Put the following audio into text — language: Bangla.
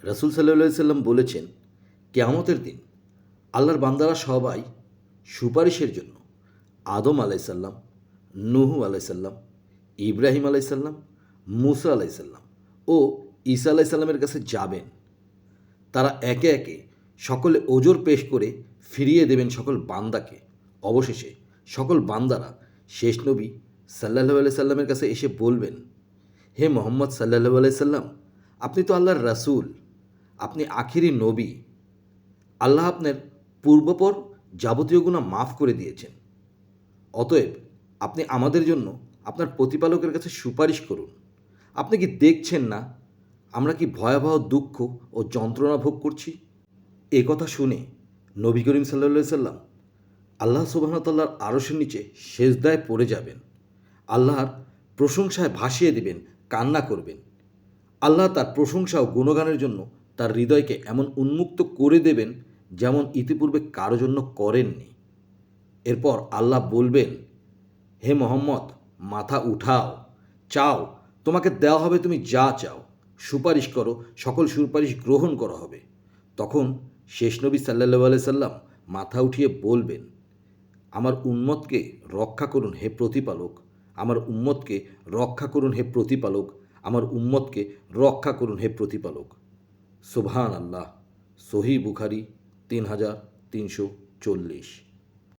রাসূল সাল্লাল্লাহু আলাইহি সাল্লাম বলেছেন, কিয়ামতের দিন আল্লাহর বান্দারা সবাই সুপারিশের জন্য আদম আলাইসাল্লাম, নূহ আলাইসাল্লাম, ইব্রাহিম আলাইসাল্লাম, মুসা আলাইসাল্লাম ও ঈসা আলাইসাল্লামের কাছে যাবেন। তারা একে একে সকলে ওজর পেশ করে ফিরিয়ে দেবেন সকল বান্দাকে। অবশেষে সকল বান্দারা শেষ নবী সাল্লাল্লাহু আলাইহি সাল্লামের কাছে এসে বলবেন, হে মোহাম্মদ সাল্লাল্লাহু আলাইহি সাল্লাম, আপনি তো আল্লাহর রাসূল, আপনি আখিরি নবী। আল্লাহ আপনার পূর্বপর যাবতীয় গুনাহ মাফ করে দিয়েছেন। অতএব আপনি আমাদের জন্য আপনার প্রতিপালকের কাছে সুপারিশ করুন। আপনি কি দেখছেন না আমরা কি ভয়াবহ দুঃখ ও যন্ত্রণা ভোগ করছি? এ কথা শুনে নবী করিম সাল্লাল্লাহু আলাইহি সাল্লাম আল্লাহ সুবহানাহু ওয়া তাআলার আরশের নিচে সেজদায় পড়ে যাবেন। আল্লাহর প্রশংসায় ভাসিয়ে দিবেন, কান্না করবেন। আল্লাহ তার প্রশংসা ও গুণগানের জন্য তার হৃদয়কে এমন উন্মুক্ত করে দেবেন যেমন ইতিপূর্বে কারো জন্য করেননি। এরপর আল্লাহ বলবেন, হে মোহাম্মদ, মাথা উঠাও, চাও, তোমাকে দেওয়া হবে, তুমি যা চাও, সুপারিশ করো, সকল সুপারিশ গ্রহণ করা হবে। তখন শেষ নবী সাল্লাল্লাহু আলাইহি সাল্লাম মাথা উঠিয়ে বলবেন, আমার উম্মতকে রক্ষা করুন হে প্রতিপালক, আমার উম্মতকে রক্ষা করুন হে প্রতিপালক, আমার উম্মতকে রক্ষা করুন হে প্রতিপালক। সুবহান আল্লাহ। সহিহ বুখারী 3340।